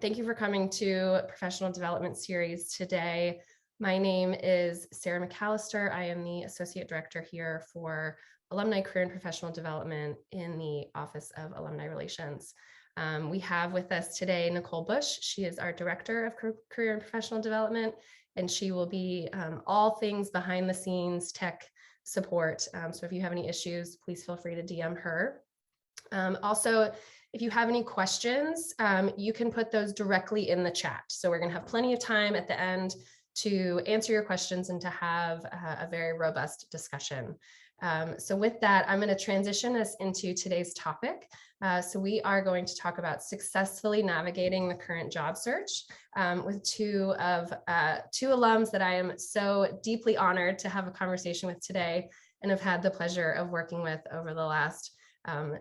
Thank you for coming to Professional Development Series today. My name is Sarah McAllister. I am the Associate Director here for Alumni Career and Professional Development in the Office of Alumni Relations. We have with us today Nicole Bush. She is our Director of Career and Professional Development, and she will be all things behind the scenes tech support. So if you have any issues, please feel free to DM her. Also, if you have any questions, you can put those directly in the chat. So we're going to have plenty of time at the end to answer your questions and to have a very robust discussion. So with that, I'm going to transition us into today's topic. So we are going to talk about successfully navigating the current job search with two alums that I am so deeply honored to have a conversation with today and have had the pleasure of working with over the last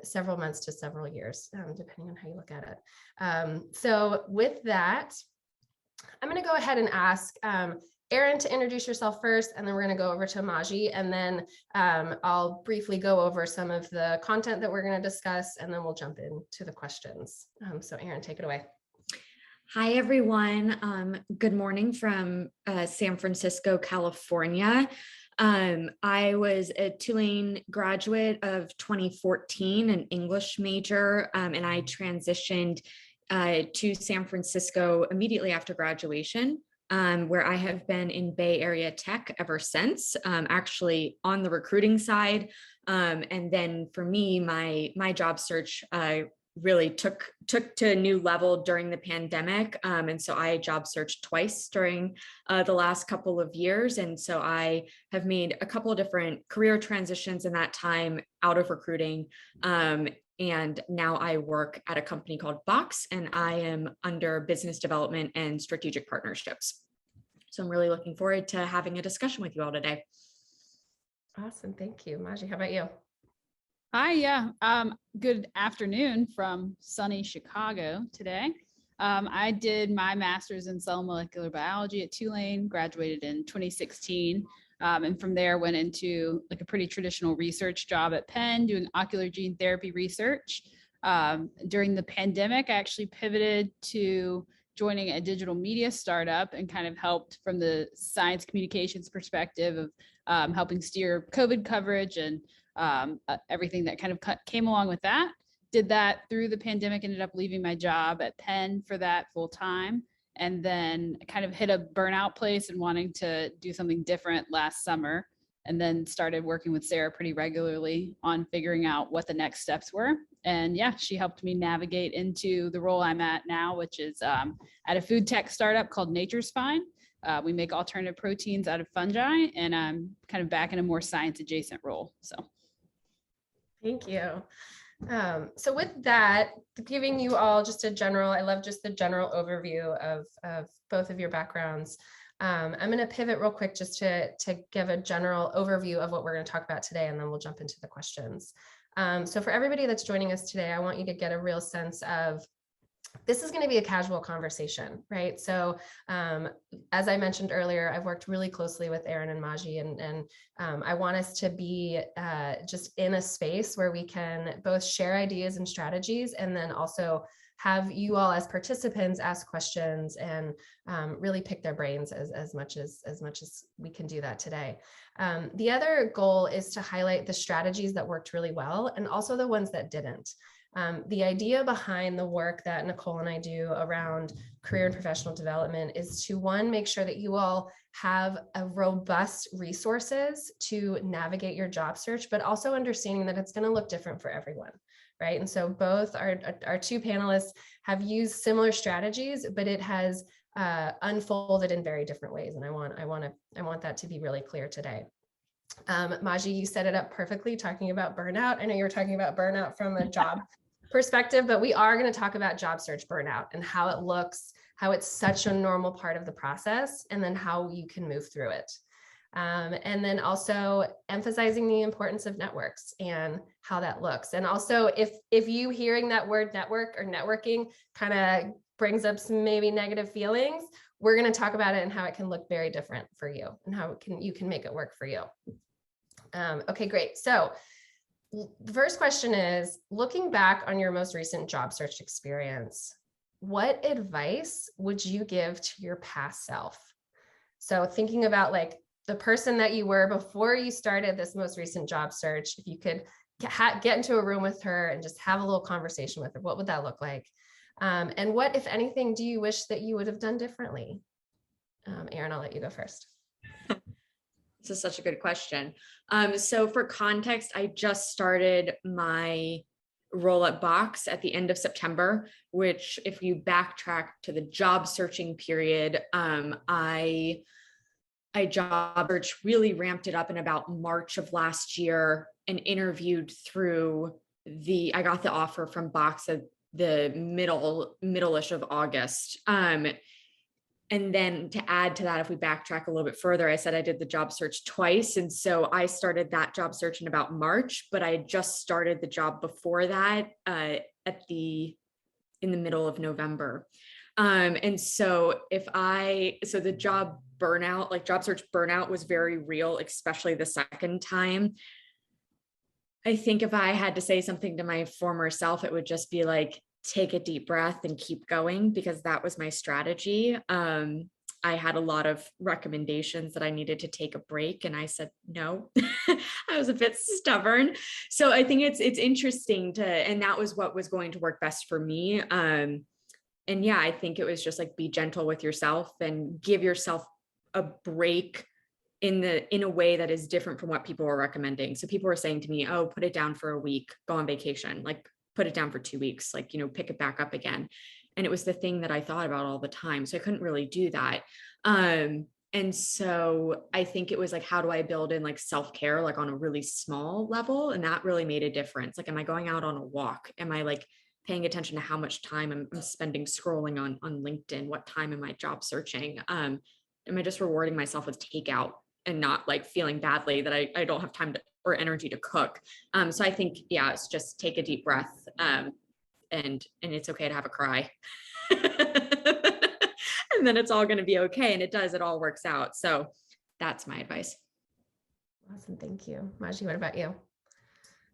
several months to several years, depending on how you look at it. So with that, I'm going to go ahead and ask Erin to introduce yourself first, and then we're going to go over to Maji, and then I'll briefly go over some of the content that we're going to discuss, and then we'll jump into the questions. So Erin, take it away. Hi, everyone. Good morning from San Francisco, California. I was a Tulane graduate of 2014, an English major, and I transitioned to San Francisco immediately after graduation, where I have been in Bay Area tech ever since, actually on the recruiting side. And then for me, my job search really took to a new level during the pandemic. And so I job searched twice during the last couple of years. And so I have made a couple of different career transitions in that time out of recruiting. And now I work at a company called Box, and I am under business development and strategic partnerships. So I'm really looking forward to having a discussion with you all today. Awesome. Thank you. Maji, how about you? Hi, yeah. Good afternoon from sunny Chicago today. I did my master's in cell molecular biology at Tulane, graduated in 2016. And from there went into like a pretty traditional research job at Penn doing ocular gene therapy research. During the pandemic, I actually pivoted to joining a digital media startup and kind of helped from the science communications perspective of helping steer COVID coverage and everything that kind of came along with that. Did that through the pandemic, ended up leaving my job at Penn for that full time, and then kind of hit a burnout place and wanting to do something different last summer, and then started working with Sarah pretty regularly on figuring out what the next steps were. And yeah, she helped me navigate into the role I'm at now, which is at a food tech startup called Nature's Fine. We make alternative proteins out of fungi, and I'm kind of back in a more science adjacent role. So. Thank you. So with that, giving you all just a general, I love just the general overview of both of your backgrounds. I'm going to pivot real quick just to give a general overview of what we're going to talk about today, and then we'll jump into the questions. So for everybody that's joining us today, I want you to get a real sense of this is going to be a casual conversation, right? So as I mentioned earlier, I've worked really closely with Erin and Maji, and I want us to be just in a space where we can both share ideas and strategies, and then also have you all as participants ask questions and really pick their brains as much as we can do that today. The other goal is to highlight the strategies that worked really well and also the ones that didn't. The idea behind the work that Nicole and I do around career and professional development is to, one, make sure that you all have a robust resources to navigate your job search, but also understanding that it's going to look different for everyone, right? And so both our two panelists have used similar strategies, but it has unfolded in very different ways. And I want that to be really clear today. Maji, you set it up perfectly talking about burnout. I know you were talking about burnout from a job perspective, but we are going to talk about job search burnout and how it looks, how it's such a normal part of the process, and then how you can move through it. And then also emphasizing the importance of networks and how that looks. And also if you hearing that word network or networking kind of brings up some maybe negative feelings, we're going to talk about it and how it can look very different for you and how you can make it work for you. Okay, great. So the first question is, looking back on your most recent job search experience, what advice would you give to your past self? So thinking about like the person that you were before you started this most recent job search, if you could get into a room with her and just have a little conversation with her, what would that look like? And what, if anything, do you wish that you would have done differently? Erin, I'll let you go first. This is such a good question. So for context, I just started my role at Box at the end of September, which if you backtrack to the job searching period, I job search really ramped it up in about March of last year and interviewed through I got the offer from Box at the middle-ish of August. And then to add to that, if we backtrack a little bit further, I said I did the job search twice. And so I started that job search in about March, but I had just started the job before that in the middle of November. And so the job burnout, like job search burnout was very real, especially the second time. I think if I had to say something to my former self, it would just be like, take a deep breath and keep going, because that was my strategy. I had a lot of recommendations that I needed to take a break, and I said no. I was a bit stubborn. So I think it's interesting and that was what was going to work best for me. And yeah, I think it was just like, be gentle with yourself and give yourself a break in a way that is different from what people were recommending. So people were saying to me, oh, put it down for a week, go on vacation, like put it down for 2 weeks, like, pick it back up again. And it was the thing that I thought about all the time. So I couldn't really do that. And so I think it was like, how do I build in like self-care, like on a really small level? And that really made a difference. Like, am I going out on a walk? Am I like paying attention to how much time I'm spending scrolling on LinkedIn? What time am I job searching? Am I just rewarding myself with takeout and not like feeling badly that I don't have time or energy to cook? So I think, yeah, it's just take a deep breath, and it's okay to have a cry. And then it's all going to be okay. And it all works out. So that's my advice. Awesome. Thank you. Maji, what about you?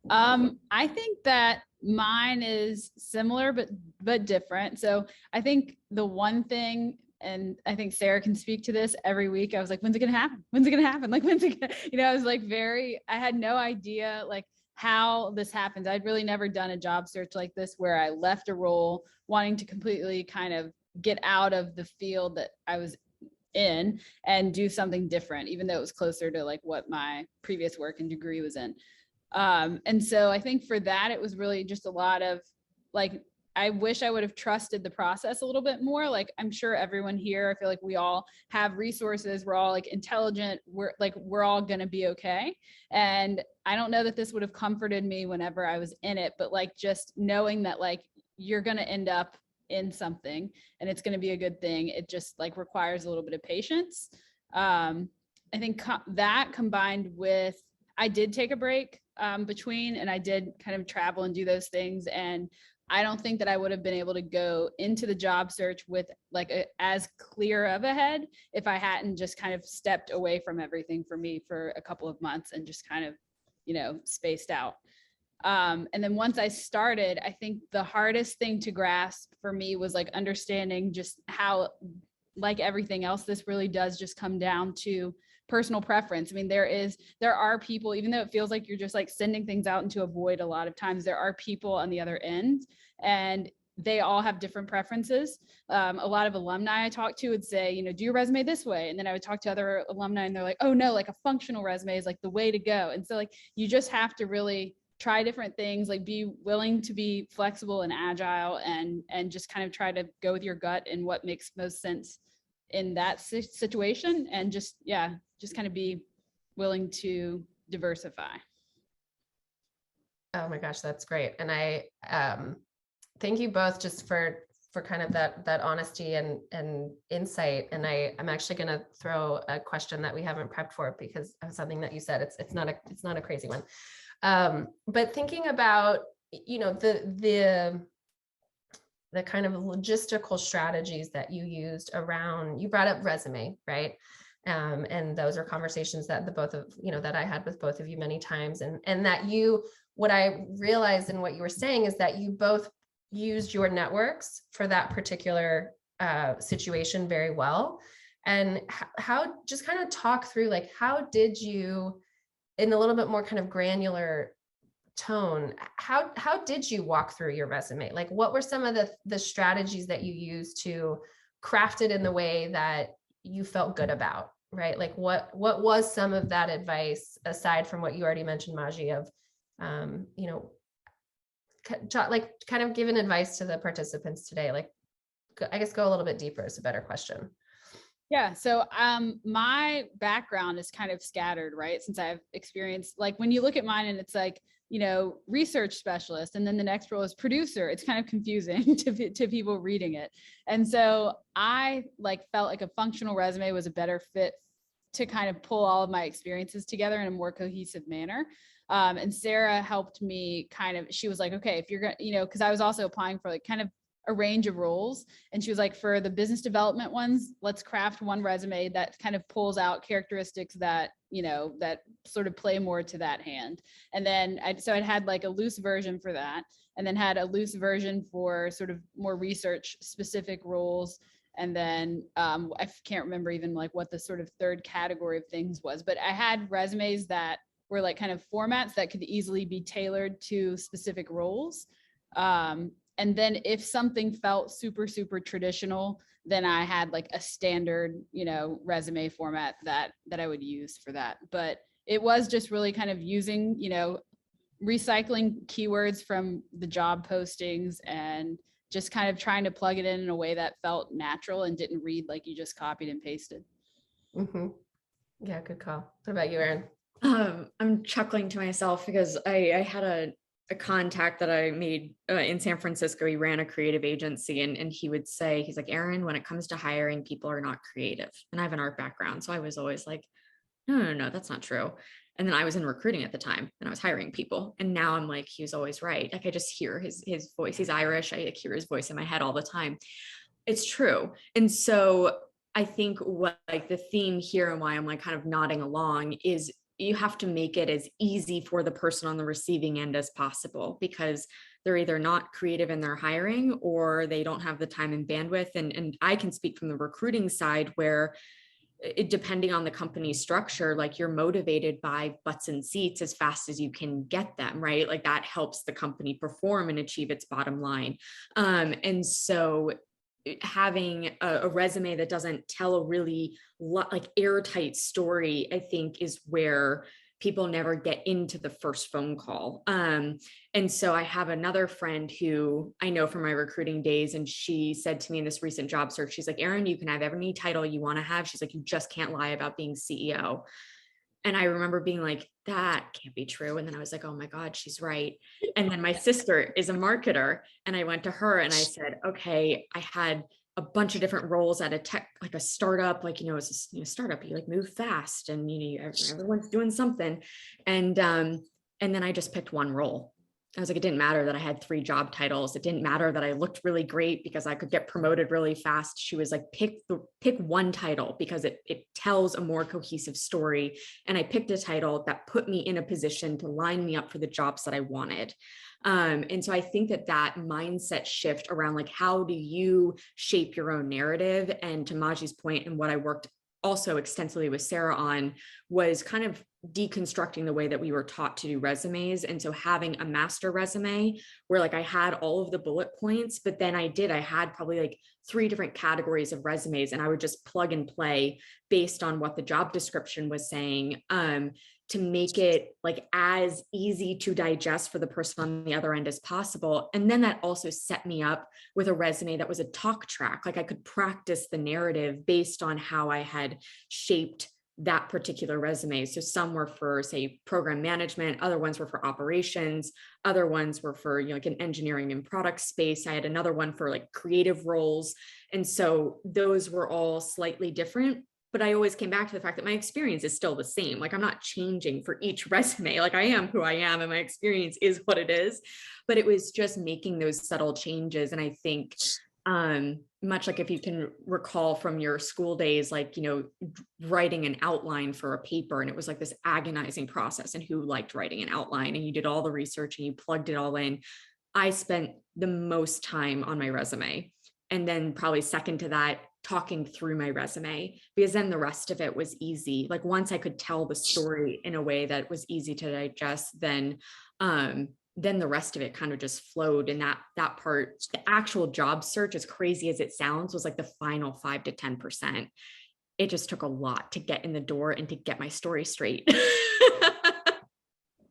I think that mine is similar, but different. So I think the one thing, and I think Sarah can speak to this, every week I was like, when's it going to happen? When's it going to happen? Like, when's it gonna, I was like, I had no idea like how this happens. I'd really never done a job search like this, where I left a role wanting to completely kind of get out of the field that I was in and do something different, even though it was closer to like what my previous work and degree was in. And so I think for that, it was really just a lot of like, I wish I would have trusted the process a little bit more. Like, I'm sure everyone here, I feel like we all have resources. We're all like intelligent. We're all going to be okay. And I don't know that this would have comforted me whenever I was in it, but like, just knowing that like, you're going to end up in something and it's going to be a good thing. It just like requires a little bit of patience. I think that combined with, I did take a break between, and I did kind of travel and do those things. And I don't think that I would have been able to go into the job search with like as clear of a head if I hadn't just kind of stepped away from everything for me for a couple of months and just kind of, spaced out. And then once I started, I think the hardest thing to grasp for me was like understanding just how, like everything else, this really does just come down to personal preference. I mean, there are people, even though it feels like you're just like sending things out into a void, a lot of times there are people on the other end, and they all have different preferences. A lot of alumni I talk to would say, do your resume this way. And then I would talk to other alumni and they're like, oh no, like a functional resume is like the way to go. And so like, you just have to really try different things, like be willing to be flexible and agile and just kind of try to go with your gut and what makes most sense in that situation. And just kind of be willing to diversify. Oh my gosh, that's great. And I thank you both just for kind of that honesty and insight. And I'm actually going to throw a question that we haven't prepped for because of something that you said. It's not a crazy one. But thinking about, the kind of logistical strategies that you used around, you brought up resume, right? And those are conversations that the both of, that I had with both of you many times. And that what I realized in what you were saying is that you both used your networks for that particular situation very well. And how, just kind of talk through, like, how did you, in a little bit more kind of granular tone, how did you walk through your resume? Like, what were some of the strategies that you used to craft it in the way that you felt good about, right? Like, what was some of that advice, aside from what you already mentioned, Maji, of you know, like kind of giving advice to the participants today? Like, I guess go a little bit deeper is a better question. Yeah. So my background is kind of scattered, right? Since I've experienced, like, when you look at mine and it's like, you know, research specialist, and then the next role is producer, it's kind of confusing to people reading it. And so I felt like a functional resume was a better fit to kind of pull all of my experiences together in a more cohesive manner. And Sarah helped me she was like, okay, if you're going to, you know, because I was also applying for like kind of a range of roles. And she was like, for the business development ones, let's craft one resume that kind of pulls out characteristics that, you know, that sort of play more to that hand. And then I'd had like a loose version for that, and then had a loose version for sort of more research specific roles. And then I can't remember even like what the sort of third category of things was, but I had resumes that were like kind of formats that could easily be tailored to specific roles. And then if something felt super, super traditional, then I had like a standard, you know, resume format that I would use for that. But it was just really kind of using, you know, recycling keywords from the job postings and just kind of trying to plug it in a way that felt natural and didn't read like you just copied and pasted. Mm-hmm. Yeah, good call. What about you, Erin? I'm chuckling to myself because I had a contact that I made in San Francisco. He ran a creative agency, and he would say, he's like, Erin, when it comes to hiring, people are not creative. And I have an art background. So I was always like, no, that's not true. And then I was in recruiting at the time and I was hiring people. And now I'm like, he was always right. Like, I just hear his voice. He's Irish. I hear his voice in my head all the time. It's true. And so I think what like the theme here and why I'm like kind of nodding along is you have to make it as easy for the person on the receiving end as possible, because they're either not creative in their hiring or they don't have the time and bandwidth. And I can speak from the recruiting side where depending on the company structure, like you're motivated by butts and seats as fast as you can get them, right? Like that helps the company perform and achieve its bottom line. And so having a resume that doesn't tell a really like airtight story, I think is where people never get into the first phone call. And so I have another friend who I know from my recruiting days, and she said to me in this recent job search, she's like, Erin, you can have any title you want to have. She's like, you just can't lie about being CEO. And I remember being like, that can't be true. And then I was like, oh my God, she's right. And then my sister is a marketer. And I went to her and I said, okay, I had a bunch of different roles at a tech, like a startup, like, it's a startup, you like move fast and, everyone's doing something. And then I just picked one role. I was like, it didn't matter that I had 3 job titles. It didn't matter that I looked really great because I could get promoted really fast. She was like, pick one title because it tells a more cohesive story. And I picked a title that put me in a position to line me up for the jobs that I wanted. And so I think that mindset shift around like, how do you shape your own narrative? And to Maji's point, and what I worked also extensively with Sarah on, was kind of deconstructing the way that we were taught to do resumes. And so having a master resume where like I had all of the bullet points, but then I had probably like 3 different categories of resumes, and I would just plug and play based on what the job description was saying, to make it like as easy to digest for the person on the other end as possible. And then that also set me up with a resume that was a talk track. Like I could practice the narrative based on how I had shaped that particular resume. So some were for, say, program management, other ones were for operations, other ones were for, like an engineering and product space. I had another one for like creative roles. And so those were all slightly different, but I always came back to the fact that my experience is still the same. Like I'm not changing for each resume. Like I am who I am and my experience is what it is, but it was just making those subtle changes. And I think, much like if you can recall from your school days, like, writing an outline for a paper, and it was like this agonizing process, and who liked writing an outline, and you did all the research and you plugged it all in. I spent the most time on my resume. And then probably second to that, talking through my resume, because then the rest of it was easy. Like once I could tell the story in a way that was easy to digest, then the rest of it kind of just flowed. And that part, the actual job search, as crazy as it sounds, was like the final 5 to 10%. It just took a lot to get in the door and to get my story straight.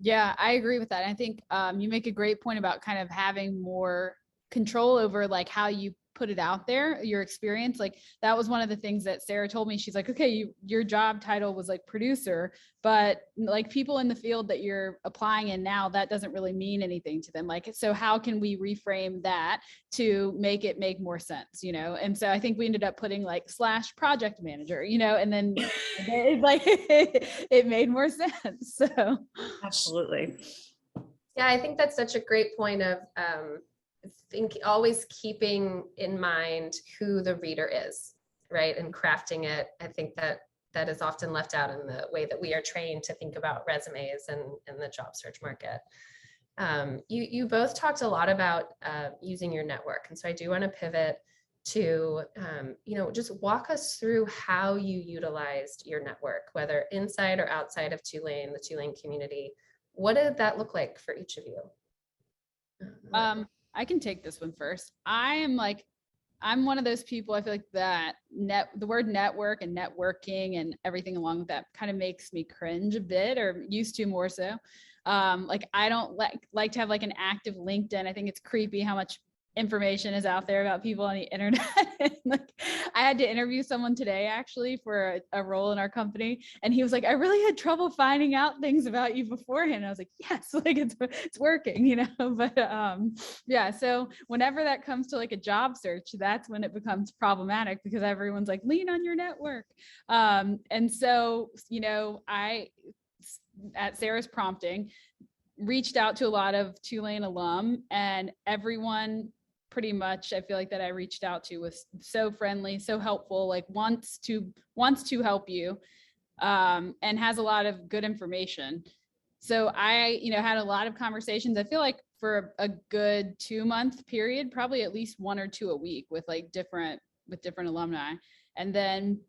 Yeah, I agree with that. I think you make a great point about kind of having more control over like how you put it out there, your experience. Like that was one of the things that Sarah told me. She's like, okay, your job title was like producer, but like people in the field that you're applying in now, that doesn't really mean anything to them. Like, so how can we reframe that to make it make more sense, you know? And so I think we ended up putting like / project manager, you know, and then it made more sense. So Absolutely. Yeah, I think that's such a great point of always keeping in mind who the reader is, right? And crafting it. I think that is often left out in the way that we are trained to think about resumes and the job search market. You both talked a lot about using your network. And so I do want to pivot to, just walk us through how you utilized your network, whether inside or outside of Tulane, the Tulane community. What did that look like for each of you? I can take this one first. I'm one of those people, I feel like that the word network and networking and everything along with that kind of makes me cringe a bit, or used to more so. Like I don't like to have like an active LinkedIn. I think it's creepy how much information is out there about people on the internet. Like I had to interview someone today actually for a role in our company, and he was like, I really had trouble finding out things about you beforehand. And I was like, yes, like it's working, you know. But yeah, so whenever that comes to like a job search, that's when it becomes problematic, because everyone's like, lean on your network. And so, you know, I, at Sarah's prompting, reached out to a lot of Tulane alum, and everyone pretty much I feel like that I reached out to was so friendly, so helpful, like wants to help you, and has a lot of good information. So I, had a lot of conversations. I feel like for a good 2-month period, probably at least 1 or 2 a week with different alumni. And then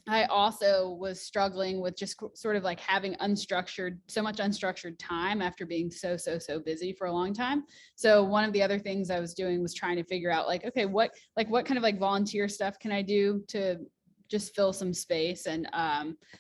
I also was struggling with just sort of like having so much unstructured time after being so busy for a long time. So one of the other things I was doing was trying to figure out like, okay, what kind of like volunteer stuff can I do to just fill some space? And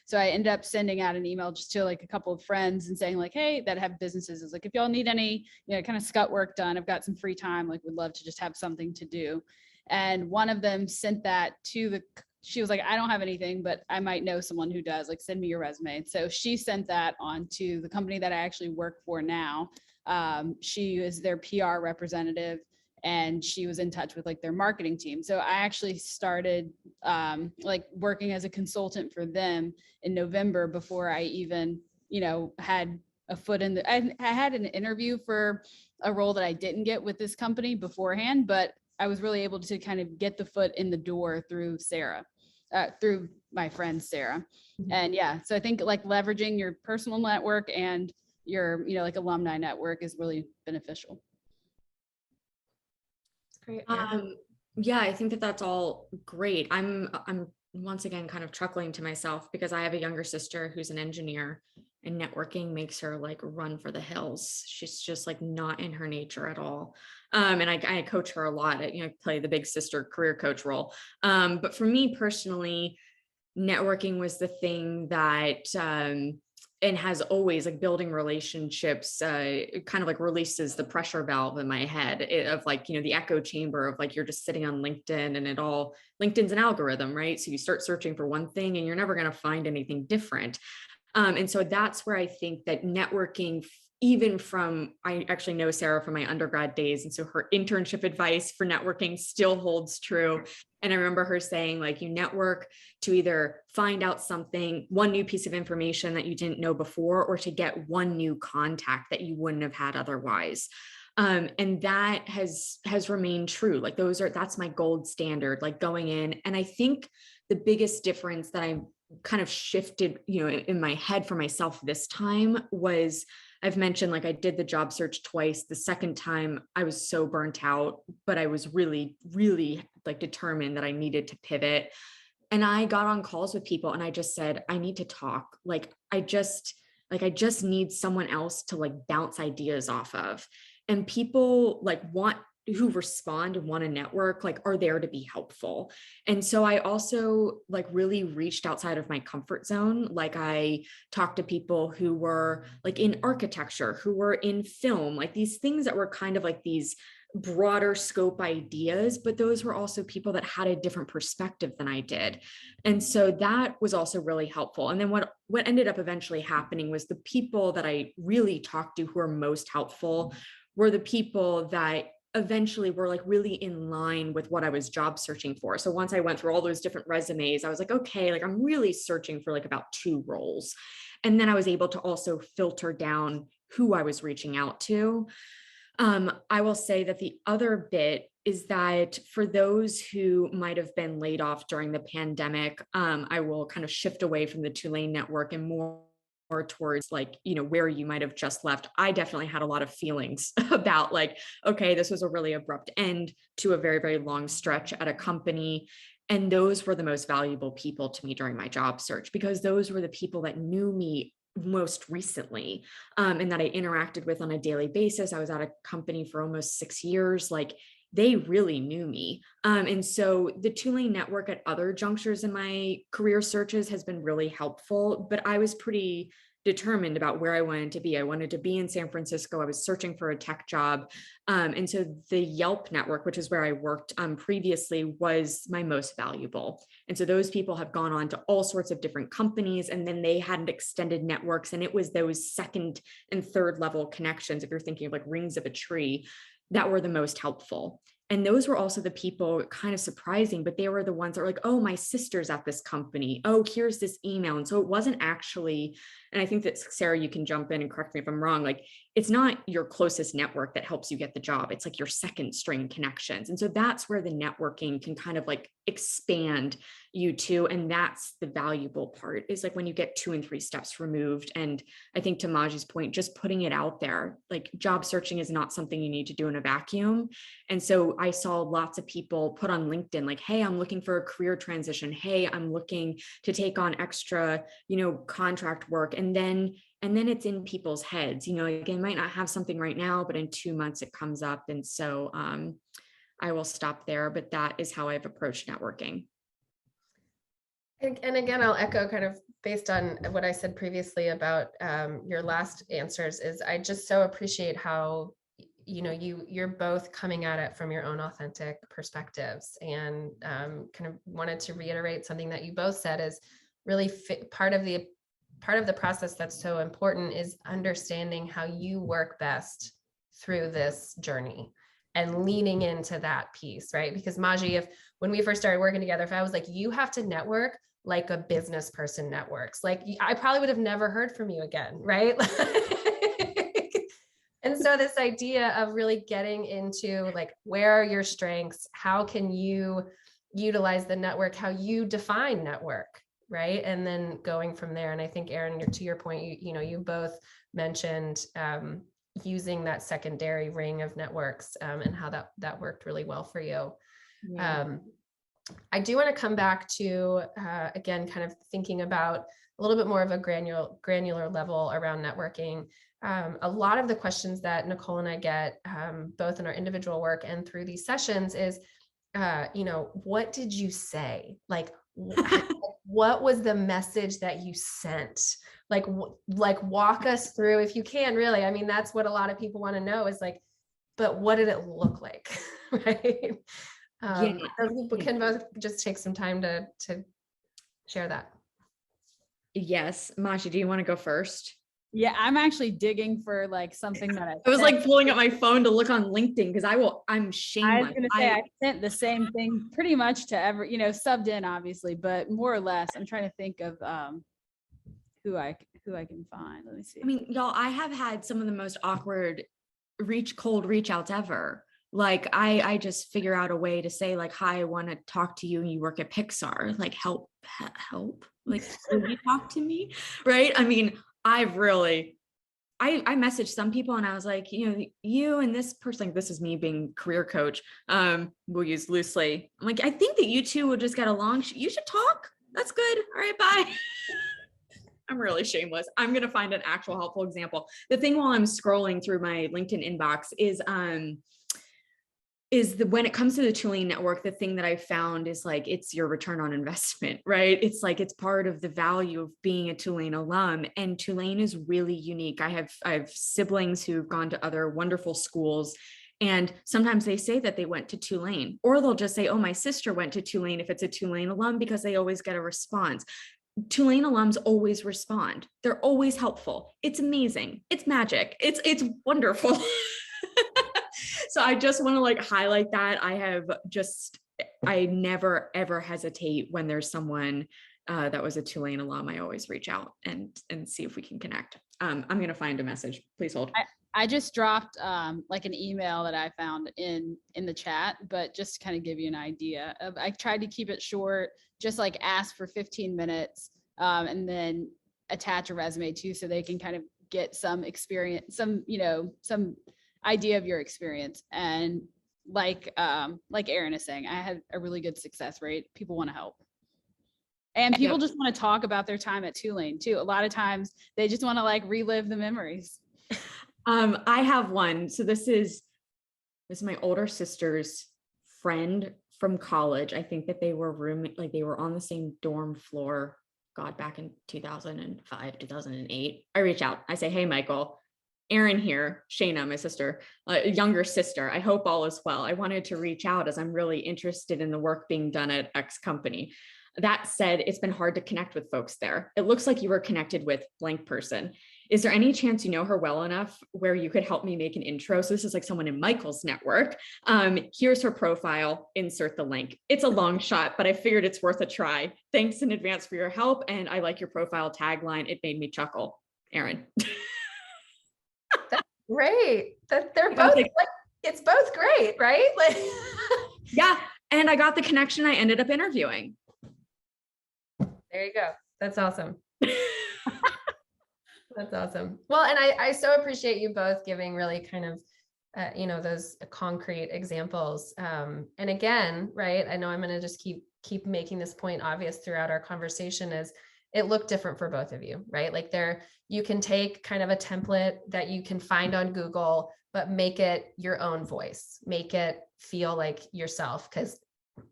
so I ended up sending out an email just to like a couple of friends and saying like, hey, that have businesses, is like, if y'all need any, kind of scut work done, I've got some free time, like would love to just have something to do. And one of them sent that to she was like, I don't have anything, but I might know someone who does, like, send me your resume. And so she sent that on to the company that I actually work for now. She is their PR representative, and she was in touch with like their marketing team. So I actually started like working as a consultant for them in November before I even, had a foot in the, I had an interview for a role that I didn't get with this company beforehand, but I was really able to kind of get the foot in the door through Sarah. Through my friend Sarah. And yeah, so I think like leveraging your personal network and your, like alumni network is really beneficial. Great. Yeah, I think that that's all great. I'm once again kind of chuckling to myself because I have a younger sister who's an engineer, and networking makes her like run for the hills. She's just like not in her nature at all. And I coach her a lot. Play the big sister career coach role. But for me personally, networking was the thing that and has always, like, building relationships kind of like releases the pressure valve in my head of like, the echo chamber of like, you're just sitting on LinkedIn and LinkedIn's an algorithm, right? So you start searching for one thing and you're never going to find anything different. And so that's where I think that networking, even from, I actually know Sarah from my undergrad days. And so her internship advice for networking still holds true. And I remember her saying, like, you network to either find out one new piece of information that you didn't know before, or to get one new contact that you wouldn't have had otherwise. And that has remained true. Like that's my gold standard, like going in. And I think the biggest difference that I kind of shifted, in my head for myself this time was I've mentioned, like, I did the job search twice. The second time I was so burnt out, but I was really, really like determined that I needed to pivot. And I got on calls with people and I just said, I need to talk. I just need someone else to like bounce ideas off of. And people who respond and want to network, like, are there to be helpful. And so I also like really reached outside of my comfort zone. Like, I talked to people who were like in architecture, who were in film, like these things that were kind of like these broader scope ideas, but those were also people that had a different perspective than I did. And so that was also really helpful. And then what ended up eventually happening was the people that I really talked to who were most helpful were the people that eventually were like really in line with what I was job searching for. So once I went through all those different resumes, I was like, okay, like I'm really searching for like about 2 roles. And then I was able to also filter down who I was reaching out to. I will say that the other bit is that for those who might have been laid off during the pandemic, I will kind of shift away from the Tulane network and more towards like, where you might have just left. I definitely had a lot of feelings about like, okay, this was a really abrupt end to a very, very long stretch at a company. And those were the most valuable people to me during my job search, because those were the people that knew me most recently, and that I interacted with on a daily basis. I was at a company for almost 6 years. Like, they really knew me. And so the Tulane network at other junctures in my career searches has been really helpful, but I was pretty determined about where I wanted to be. I wanted to be in San Francisco. I was searching for a tech job. And so the Yelp network, which is where I worked previously, was my most valuable. And so those people have gone on to all sorts of different companies, and then they had extended networks. And it was those second and third level connections, if you're thinking of like rings of a tree, that were the most helpful. And those were also the people, kind of surprising, but they were the ones that were like, oh, my sister's at this company. Oh, here's this email. And so it wasn't actually, and I think that Sarah, you can jump in and correct me if I'm wrong. Like, it's not your closest network that helps you get the job. It's like your second string connections. And so that's where the networking can kind of like expand you to. And that's the valuable part, is like when you get 2 and 3 steps removed. And I think to Maji's point, just putting it out there, like job searching is not something you need to do in a vacuum. And so I saw lots of people put on LinkedIn, like, hey, I'm looking for a career transition. Hey, I'm looking to take on extra, contract work. And then it's in people's heads, like, they might not have something right now, but in 2 months it comes up. And so I will stop there, but that is how I've approached networking. And again, I'll echo kind of based on what I said previously about your last answers, is I just so appreciate how, you're both coming at it from your own authentic perspectives, and kind of wanted to reiterate something that you both said is really part of the process that's so important, is understanding how you work best through this journey and leaning into that piece, right? Because Maji, when we first started working together, if I was like, you have to network like a business person networks, like I probably would have never heard from you again, right? And so this idea of really getting into like, where are your strengths? How can you utilize the network? How you define network, right? And then going from there. And I think, Erin, to your point, you both mentioned using that secondary ring of networks, and how that worked really well for you. Yeah. I do want to come back to, again, kind of thinking about a little bit more of a granular level around networking. A lot of the questions that Nicole and I get, both in our individual work and through these sessions, is, what did you say? Like, what was the message that you sent? Like walk us through, if you can, really. I mean, that's what a lot of people want to know, is like, but what did it look like? Right. People can both just take some time to share that. Yes. Maji, do you want to go first? Yeah, I'm actually digging for like something that I was like pulling up my phone to look on LinkedIn, because I'm shameless. I was going to say, I sent the same thing pretty much to every, subbed in obviously, but more or less, I'm trying to think of who I can find. Let me see. I mean, y'all, I have had some of the most awkward cold reach outs ever. Like, I just figure out a way to say like, hi, I want to talk to you, and you work at Pixar, like, help, like, will you talk to me? Right. I mean, I've really I messaged some people and I was like, you and this person, like, this is me being career coach, we'll use loosely. I'm like, I think that you two will just get along. You should talk. That's good. All right, bye. I'm really shameless. I'm going to find an actual helpful example. The thing while I'm scrolling through my LinkedIn inbox is when it comes to the Tulane network, the thing that I found is like, it's your return on investment, right? It's like, it's part of the value of being a Tulane alum, and Tulane is really unique. I have siblings who've gone to other wonderful schools, and sometimes they say that they went to Tulane, or they'll just say, oh, my sister went to Tulane if it's a Tulane alum, because they always get a response. Tulane alums always respond. They're always helpful. It's amazing. It's magic. It's wonderful. So I just want to like highlight that. I never, ever hesitate when there's someone that was a Tulane alum. I always reach out and see if we can connect. I'm going to find a message. Please hold. I just dropped like an email that I found in the chat, but just to kind of give you an idea of, I tried to keep it short, just like ask for 15 minutes and then attach a resume too, so they can kind of get some experience, some idea of your experience. And like Erin is saying, I had a really good success rate. People want to help. And people just want to talk about their time at Tulane too. A lot of times they just want to like relive the memories. I have one. So this is my older sister's friend from college. I think that they were they were on the same dorm floor, God, back in 2005, 2008. I reach out. I say, hey, Michael, Erin here, Shayna, my sister, younger sister. I hope all is well. I wanted to reach out as I'm really interested in the work being done at X company. That said, it's been hard to connect with folks there. It looks like you were connected with blank person. Is there any chance you know her well enough where you could help me make an intro? So this is like someone in Michael's network. Here's her profile, insert the link. It's a long shot, but I figured it's worth a try. Thanks in advance for your help. And I like your profile tagline. It made me chuckle. Erin. That's great. That they're both like, it's both great, right? Like, yeah. And I got the connection. I ended up interviewing. There you go. That's awesome. That's awesome. Well, and I so appreciate you both giving really kind of, those concrete examples. And again, right, I know I'm going to just keep making this point obvious throughout our conversation, is it looked different for both of you, right? Like you can take kind of a template that you can find on Google, but make it your own voice, make it feel like yourself. Because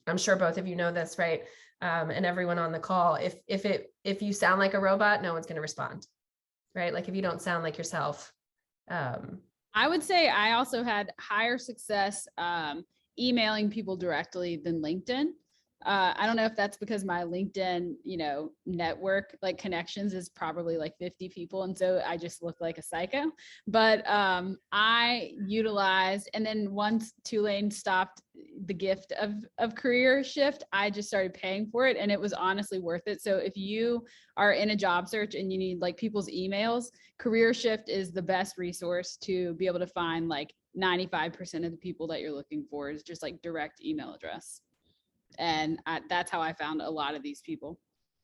I'm sure both of you know this, right? And everyone on the call, if you sound like a robot, no one's going to respond, right? Like if you don't sound like yourself. I would say I also had higher success emailing people directly than LinkedIn. I don't know if that's because my LinkedIn, network, like connections, is probably like 50 people. And so I just look like a psycho, but I utilized, and then once Tulane stopped the gift of career shift, I just started paying for it, and it was honestly worth it. So if you are in a job search and you need like people's emails, Career Shift is the best resource to be able to find like 95% of the people that you're looking for is just like direct email address. And that's how I found a lot of these people.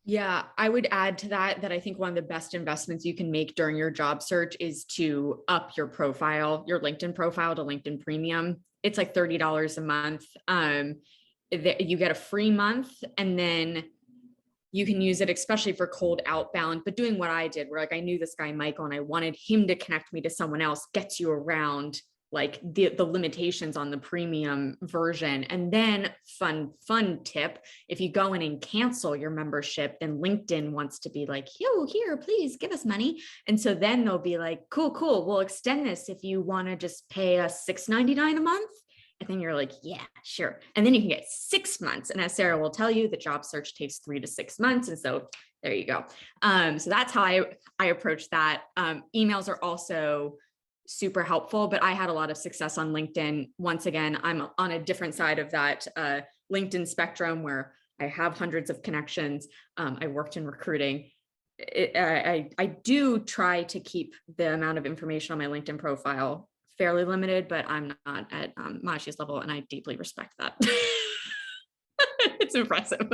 Yeah, I would add to that I think one of the best investments you can make during your job search is to up your profile, your LinkedIn profile to LinkedIn Premium. It's like $30 a month. You get a free month, and then you can use it, especially for cold outbound. But doing what I did, where like I knew this guy, Michael, and I wanted him to connect me to someone else, gets you around like the limitations on the premium version. And then fun tip, if you go in and cancel your membership, then LinkedIn wants to be like, yo, here, please give us money. And so then they'll be like, cool, we'll extend this if you want to just pay us $6.99 a month. And then you're like, yeah, sure. And then you can get 6 months. And as Sarah will tell you, the job search takes 3 to 6 months. And so there you go. So that's how I approach that. Emails are also super helpful, but I had a lot of success on LinkedIn. Once again, I'm on a different side of that LinkedIn spectrum where I have hundreds of connections. I worked in recruiting. I do try to keep the amount of information on my LinkedIn profile fairly limited, but I'm not at Maji's level, and I deeply respect that. It's impressive.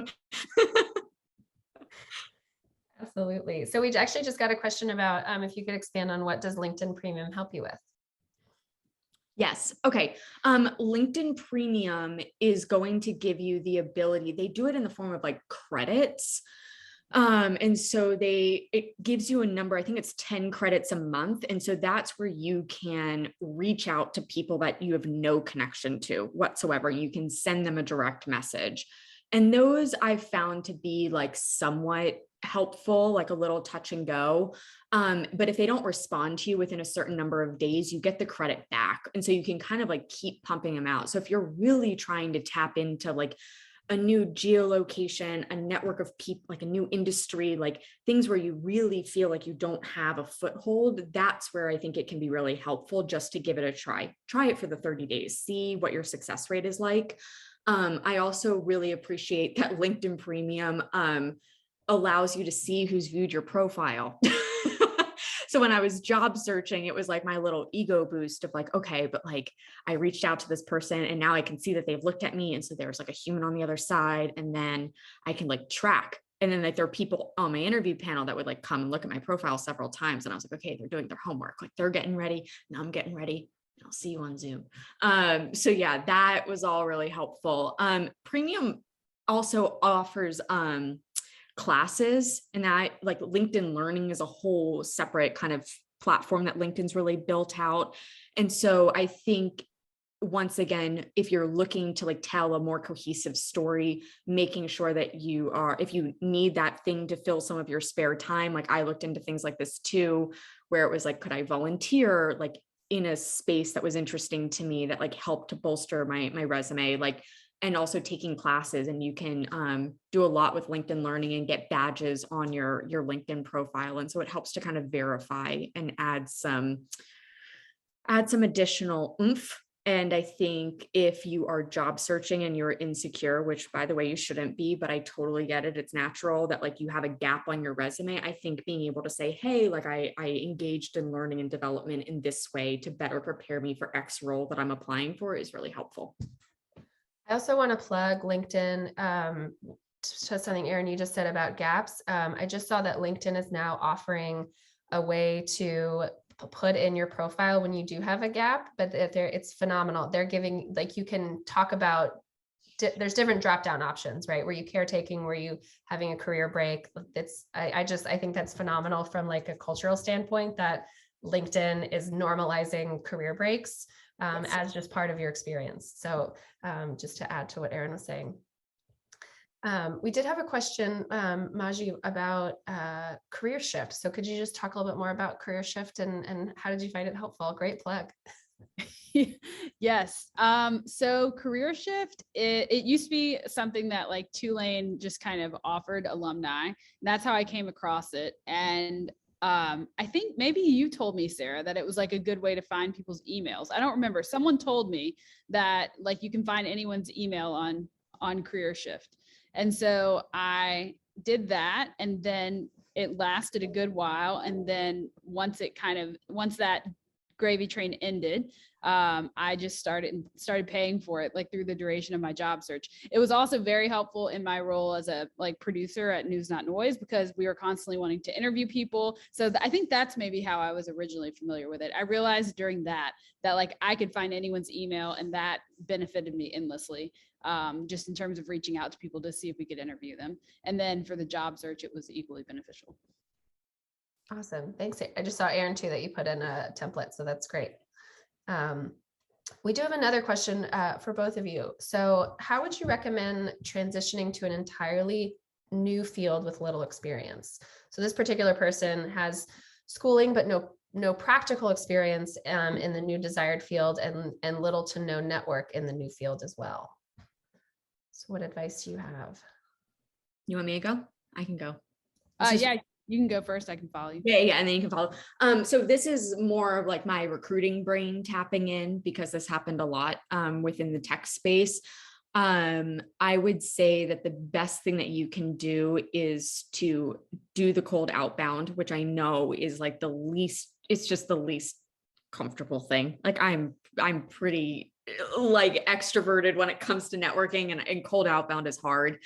Absolutely. So we actually just got a question about if you could expand on what does LinkedIn Premium help you with? Yes. Okay. LinkedIn Premium is going to give you the ability, they do it in the form of like credits. And so it gives you a number, I think it's 10 credits a month. And so that's where you can reach out to people that you have no connection to whatsoever. You can send them a direct message. And those I've found to be like somewhat helpful, like a little touch and go. But if they don't respond to you within a certain number of days, you get the credit back. And so you can kind of like keep pumping them out. So if you're really trying to tap into like a new geolocation, a network of people, like a new industry, like things where you really feel like you don't have a foothold, that's where I think it can be really helpful just to give it a try. Try it for the 30 days, see what your success rate is like. I also really appreciate that LinkedIn Premium allows you to see who's viewed your profile. So when I was job searching, it was like my little ego boost of like, okay, but like I reached out to this person and now I can see that they've looked at me. And so there's like a human on the other side. And then I can like track. And then like there are people on my interview panel that would like come and look at my profile several times. And I was like, okay, they're doing their homework. Like they're getting ready. Now I'm getting ready. I'll see you on Zoom. So yeah, that was all really helpful. Premium also offers classes, and that like LinkedIn Learning is a whole separate kind of platform that LinkedIn's really built out. And so I think once again, if you're looking to like tell a more cohesive story, making sure that you are, if you need that thing to fill some of your spare time, like I looked into things like this too, where it was like, could I volunteer like in a space that was interesting to me that like helped to bolster my resume, like, and also taking classes. And you can do a lot with LinkedIn Learning and get badges on your LinkedIn profile. And so it helps to kind of verify and add some additional oomph. And I think if you are job searching and you're insecure, which by the way, you shouldn't be, but I totally get it. It's natural that like you have a gap on your resume. I think being able to say, hey, like I engaged in learning and development in this way to better prepare me for X role that I'm applying for is really helpful. I also want to plug LinkedIn to something, Erin, you just said about gaps. I just saw that LinkedIn is now offering a way to put in your profile when you do have a gap, but it's phenomenal. They're giving, like, you can talk about, there's different drop-down options, right? Were you caretaking? Were you having a career break? I think that's phenomenal from like a cultural standpoint, that LinkedIn is normalizing career breaks as just part of your experience. So just to add to what Erin was saying. We did have a question, Maji, about career shift. So could you just talk a little bit more about career shift and how did you find it helpful? Great plug. Yes. So career shift, it used to be something that like Tulane just kind of offered alumni. And that's how I came across it. And I think maybe you told me, Sarah, that it was like a good way to find people's emails. I don't remember. Someone told me that like you can find anyone's email on career shift. And so I did that, and then it lasted a good while. And then once that gravy train ended, I just started paying for it like through the duration of my job search. It was also very helpful in my role as a like producer at News Not Noise, because we were constantly wanting to interview people. So I think that's maybe how I was originally familiar with it. I realized during that like I could find anyone's email, and that benefited me endlessly, just in terms of reaching out to people to see if we could interview them. And then for the job search, it was equally beneficial. Awesome. Thanks. I just saw, Erin, too, that you put in a template. So that's great. We do have another question for both of you. So how would you recommend transitioning to an entirely new field with little experience? So this particular person has schooling, but no practical experience in the new desired field, and little to no network in the new field as well. So what advice do you have? You want me to go? I can go. Yeah, you can go first. I can follow you. Yeah, and then you can follow. So this is more of like my recruiting brain tapping in, because this happened a lot within the tech space. I would say that the best thing that you can do is to do the cold outbound, which I know is like it's just the least comfortable thing. Like I'm pretty like extroverted when it comes to networking, and cold outbound is hard.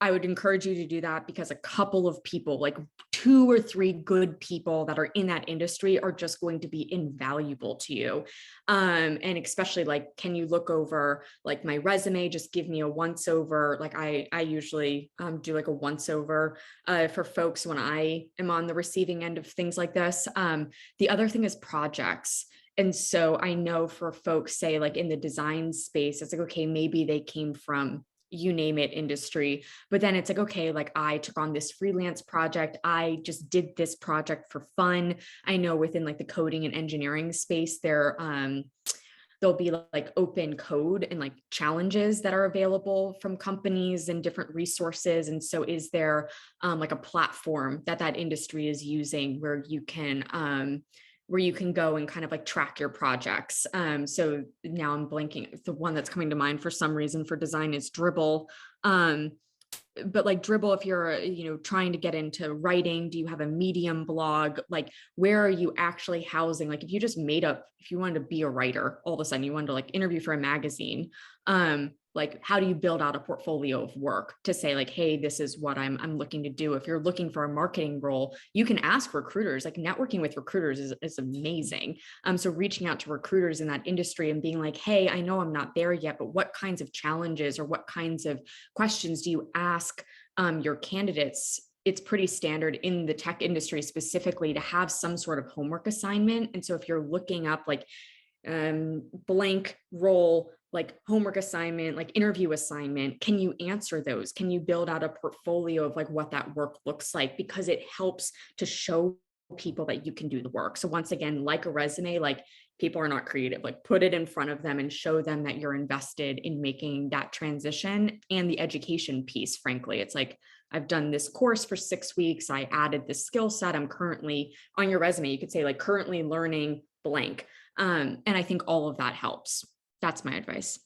I would encourage you to do that because a couple of people, like 2 or 3 good people that are in that industry are just going to be invaluable to you. And especially like, can you look over like my resume? Just give me a once over. Like I usually do like a once over for folks when I am on the receiving end of things like this. The other thing is projects. And so I know for folks, say like in the design space, it's like, okay, maybe they came from, you name it, industry, but then it's like, okay, like I took on this freelance project. I just did this project for fun. I know within like the coding and engineering space, there'll be like open code and like challenges that are available from companies and different resources. And so is there like a platform that industry is using where you can go and kind of like track your projects. So now I'm blanking. The one that's coming to mind for some reason for design is Dribbble. But like Dribbble, if you're, trying to get into writing, do you have a Medium blog? Like, where are you actually housing? Like, if you wanted to be a writer, all of a sudden you wanted to like interview for a magazine, like how do you build out a portfolio of work to say like, hey, this is what I'm looking to do. If you're looking for a marketing role, you can ask recruiters. Like networking with recruiters is amazing. So reaching out to recruiters in that industry and being like, hey, I know I'm not there yet, but what kinds of challenges or what kinds of questions do you ask your candidates? It's pretty standard in the tech industry specifically to have some sort of homework assignment. And so if you're looking up like blank role, like homework assignment, like interview assignment, can you answer those? Can you build out a portfolio of like what that work looks like? Because it helps to show people that you can do the work. So once again, like a resume, like people are not creative, like put it in front of them and show them that you're invested in making that transition. And the education piece, frankly, it's like, I've done this course for 6 weeks. I added this skill set. I'm currently on your resume. You could say like currently learning blank. And I think all of that helps. That's my advice.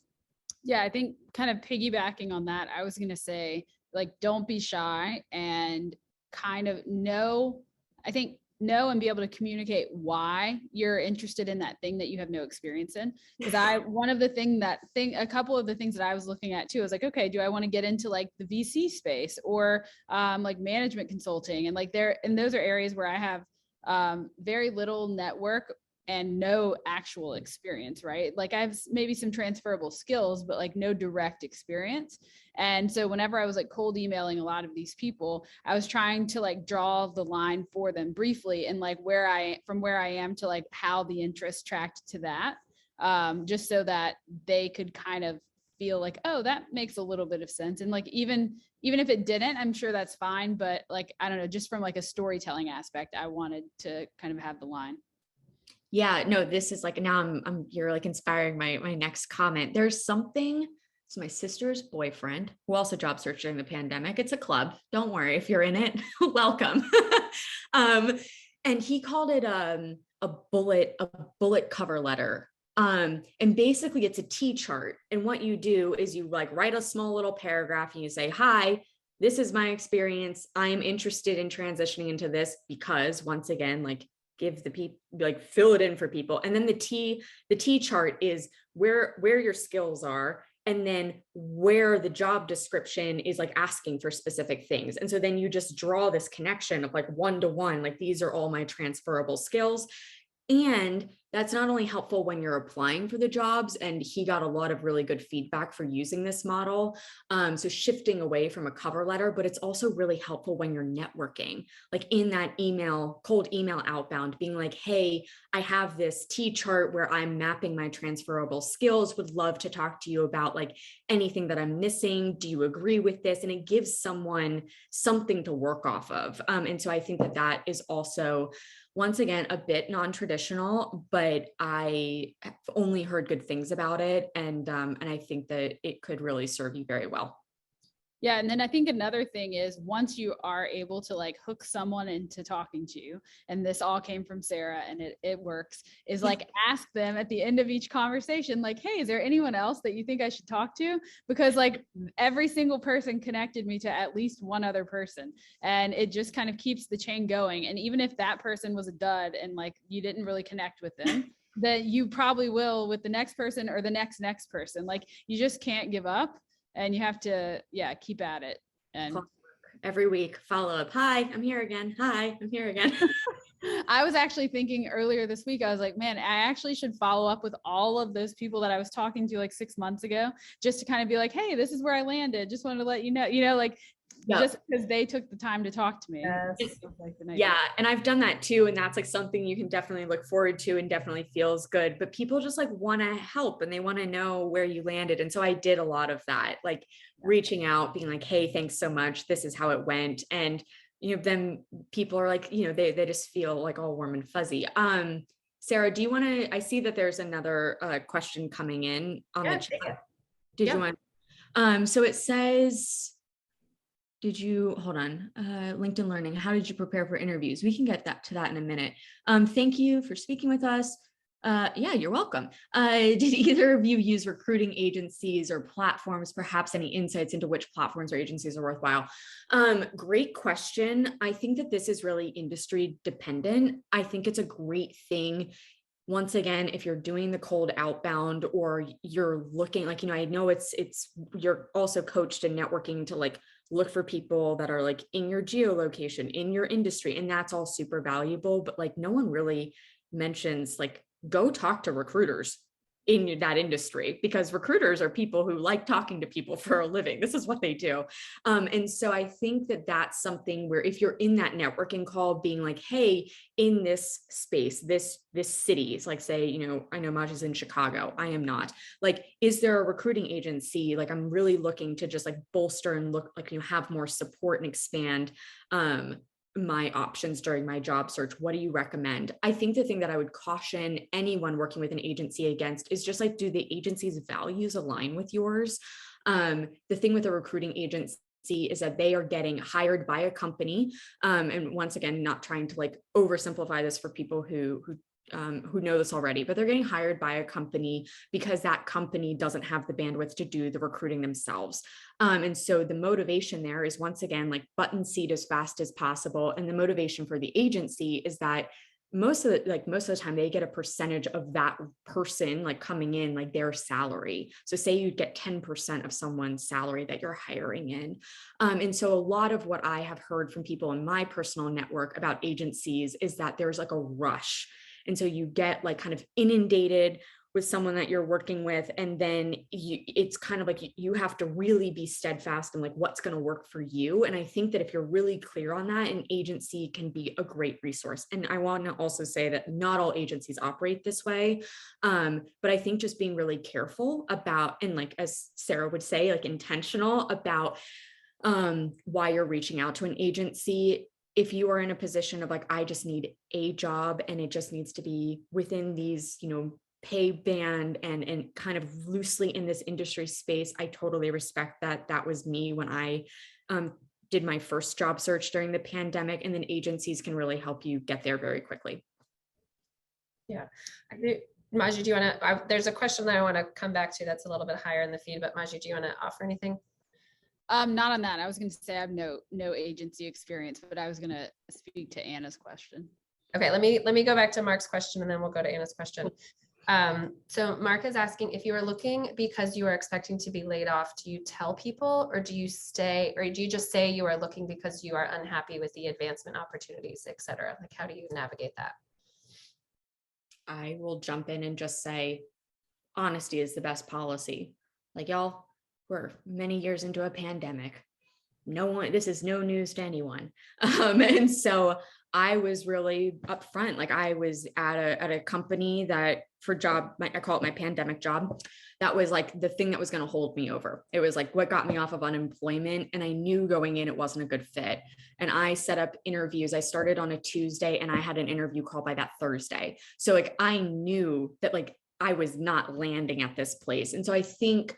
Yeah, I think kind of piggybacking on that, I was going to say, like, don't be shy and kind of know and be able to communicate why you're interested in that thing that you have no experience in. Because a couple of the things that I was looking at too, I was like, okay, do I want to get into like the VC space or like management consulting? And like those are areas where I have very little network and no actual experience, right? Like I have maybe some transferable skills, but like no direct experience. And so whenever I was like cold emailing a lot of these people, I was trying to like draw the line for them briefly and like from where I am to like how the interest tracked to that, just so that they could kind of feel like, oh, that makes a little bit of sense. And like, even if it didn't, I'm sure that's fine. But like, I don't know, just from like a storytelling aspect, I wanted to kind of have the line. Yeah, no, this is like, now you're like inspiring my next comment. There's something, it's my sister's boyfriend who also job searched during the pandemic. It's a club. Don't worry if you're in it, welcome. And he called it a bullet cover letter. And basically it's a T-chart. And what you do is you like write a small little paragraph and you say, hi, this is my experience. I am interested in transitioning into this because, once again, like give the people, like fill it in for people. And then the T chart is where your skills are, and then where the job description is like asking for specific things. And so then you just draw this connection of like 1-to-1, like these are all my transferable skills. And that's not only helpful when you're applying for the jobs, and he got a lot of really good feedback for using this model. So shifting away from a cover letter, but it's also really helpful when you're networking, like in that cold email outbound, being like, hey, I have this T chart where I'm mapping my transferable skills, would love to talk to you about like anything that I'm missing. Do you agree with this? And it gives someone something to work off of. And so I think that is also, once again, a bit non-traditional, but I have only heard good things about it. And I think that it could really serve you very well. Yeah. And then I think another thing is once you are able to like hook someone into talking to you, and this all came from Sarah and it works, is like ask them at the end of each conversation, like, hey, is there anyone else that you think I should talk to? Because like every single person connected me to at least one other person. And it just kind of keeps the chain going. And even if that person was a dud and like you didn't really connect with them, that you probably will with the next person or the next person. Like you just can't give up. And you have to, keep at it. And every week, follow up. Hi, I'm here again. Hi, I'm here again. I was actually thinking earlier this week, I was like, man, I actually should follow up with all of those people that I was talking to like 6 months ago, just to kind of be like, hey, this is where I landed. Just wanted to let you know, like just because they took the time to talk to me. Yes. Yeah. And I've done that too. And that's like something you can definitely look forward to and definitely feels good, but people just like want to help and they want to know where you landed. And so I did a lot of that, like reaching out, being like, hey, thanks so much. This is how it went. And then people are like, they just feel like all warm and fuzzy. Sarah, do you want to, I see that there's another question coming in on the chat. Did you want, so it says, hold on, LinkedIn Learning, how did you prepare for interviews? We can get to that in a minute. Thank you for speaking with us. Yeah, you're welcome. Did either of you use recruiting agencies or platforms, perhaps any insights into which platforms or agencies are worthwhile? Great question. I think that this is really industry dependent. I think it's a great thing. Once again, if you're doing the cold outbound or you're looking like, I know you're also coached in networking to like look for people that are like in your geolocation, in your industry, and that's all super valuable, but like no one really mentions like go talk to recruiters in that industry, because recruiters are people who like talking to people for a living. This is what they do. And so I think that that's something where if you're in that networking call being like, hey, in this space, this city, it's like, say, I know Maj is in Chicago. I am not. Like, is there a recruiting agency? Like, I'm really looking to just like bolster and look like, have more support and expand my options during my job search. What do you recommend? I think the thing that I would caution anyone working with an agency against is just like, do the agency's values align with yours? The thing with a recruiting agency is that they are getting hired by a company. And once again, not trying to like oversimplify this for people who know this already, but they're getting hired by a company because that company doesn't have the bandwidth to do the recruiting themselves. And so the motivation there is, once again, like button seat as fast as possible. And the motivation for the agency is that most of the time they get a percentage of that person like coming in, like their salary. So say you get 10% of someone's salary that you're hiring in. And so a lot of what I have heard from people in my personal network about agencies is that there's like a rush. And so you get like kind of inundated with someone that you're working with. And then it's kind of like you have to really be steadfast in like what's going to work for you. And I think that if you're really clear on that, an agency can be a great resource. And I want to also say that not all agencies operate this way. But I think just being really careful about, and like, as Sarah would say, like intentional about why you're reaching out to an agency. If you are in a position of like, I just need a job and it just needs to be within these, pay band and kind of loosely in this industry space, I totally respect that. That was me when I did my first job search during the pandemic, and then agencies can really help you get there very quickly. Yeah. Maji, do you want to, there's a question that I want to come back to that's a little bit higher in the feed, but Maji, do you want to offer anything? Not on that. I was going to say I have no agency experience, but I was going to speak to Anna's question. Okay, let me go back to Mark's question and then we'll go to Anna's question. So Mark is asking, if you are looking because you are expecting to be laid off, do you tell people, or do you just say you are looking because you are unhappy with the advancement opportunities, et cetera? Like, how do you navigate that? I will jump in and just say, honesty is the best policy. Like, y'all, we're many years into a pandemic. This is no news to anyone. And so I was really upfront. Like, I was at a company that for job, I call it my pandemic job. That was like the thing that was going to hold me over. It was like what got me off of unemployment. And I knew going in, it wasn't a good fit. And I set up interviews. I started on a Tuesday and I had an interview call by that Thursday. So like, I knew that like I was not landing at this place. And so I think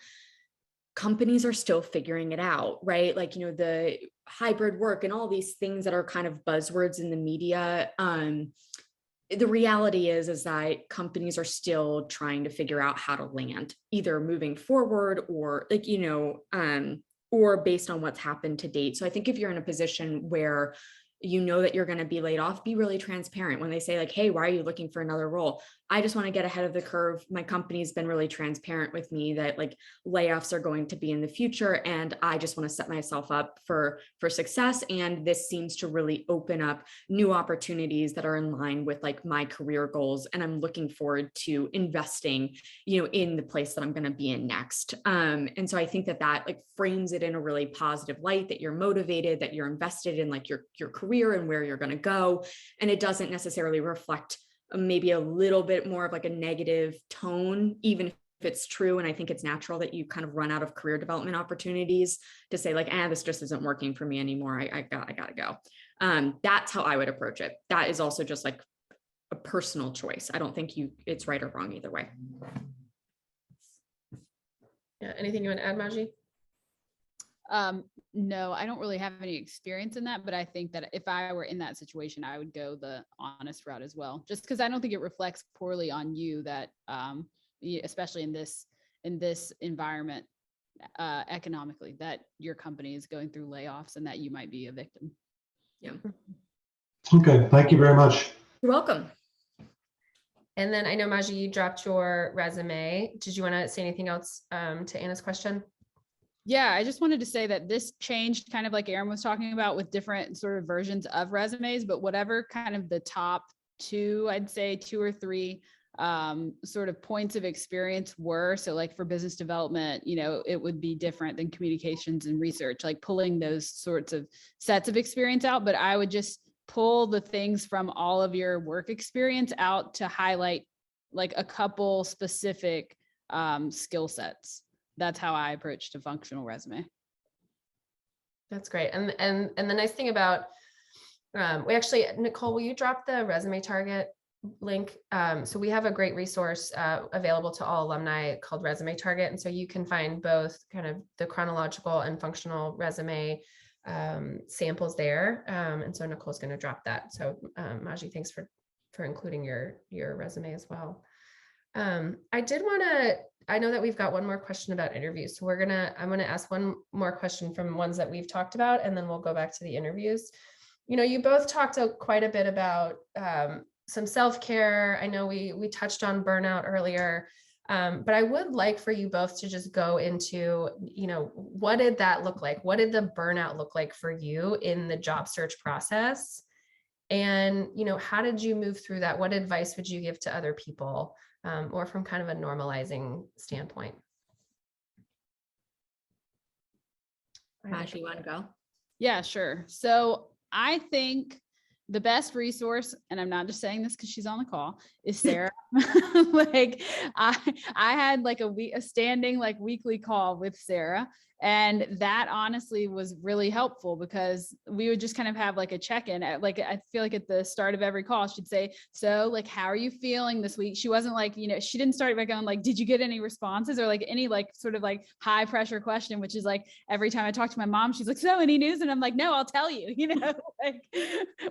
companies are still figuring it out, right? Like, the hybrid work and all these things that are kind of buzzwords in the media. The reality is that companies are still trying to figure out how to land, either moving forward or like, or based on what's happened to date. So I think if you're in a position where that you're going to be laid off, be really transparent when they say like, hey, why are you looking for another role? I just want to get ahead of the curve. My company's been really transparent with me that like layoffs are going to be in the future, and I just want to set myself up for success. And this seems to really open up new opportunities that are in line with like my career goals. And I'm looking forward to investing, in the place that I'm going to be in next. And so I think that like frames it in a really positive light, that you're motivated, that you're invested in like your career and where you're going to go. And it doesn't necessarily reflect maybe a little bit more of like a negative tone, even if it's true. And I think it's natural that you kind of run out of career development opportunities to say like, this just isn't working for me anymore. I gotta go. That's how I would approach it. That is also just like a personal choice. I don't think it's right or wrong either way. Yeah. Anything you want to add, Maji? No, I don't really have any experience in that, but I think that if I were in that situation, I would go the honest route as well, just because I don't think it reflects poorly on you that, especially in this environment, economically, that your company is going through layoffs and that you might be a victim. Yeah. Okay. Thank you very much. You're welcome. And then I know, Maji, you dropped your resume. Did you want to say anything else to Anna's question? Yeah, I just wanted to say that this changed kind of like Erin was talking about with different sort of versions of resumes, but whatever kind of the top two, I'd say 2 or 3 sort of points of experience were. So like for business development, it would be different than communications and research, like pulling those sorts of sets of experience out. But I would just pull the things from all of your work experience out to highlight like a couple specific skill sets. That's how I approached a functional resume. That's great. And the nice thing about, we actually, Nicole, will you drop the resume target link? So we have a great resource available to all alumni called Resume Target. And so you can find both kind of the chronological and functional resume samples there. And so Nicole's going to drop that. So Maji, thanks for including your resume as well. I know that we've got one more question about interviews. So I'm going to ask one more question from ones that we've talked about, and then we'll go back to the interviews. You both talked quite a bit about some self-care. I know we touched on burnout earlier, but I would like for you both to just go into, what did that look like? What did the burnout look like for you in the job search process? And, how did you move through that? What advice would you give to other people? Or from kind of a normalizing standpoint? Maji, you want to go? Yeah, sure. So I think the best resource, and I'm not just saying this because she's on the call, is Sarah. Like I had like a standing like weekly call with Sarah. And that honestly was really helpful because we would just kind of have like a check-in. Like, I feel like at the start of every call, she'd say, so like, how are you feeling this week? She wasn't like, she didn't start by going like, did you get any responses or like any like sort of like high pressure question, which is like, every time I talk to my mom, she's like, so any news? And I'm like, no, I'll tell you, like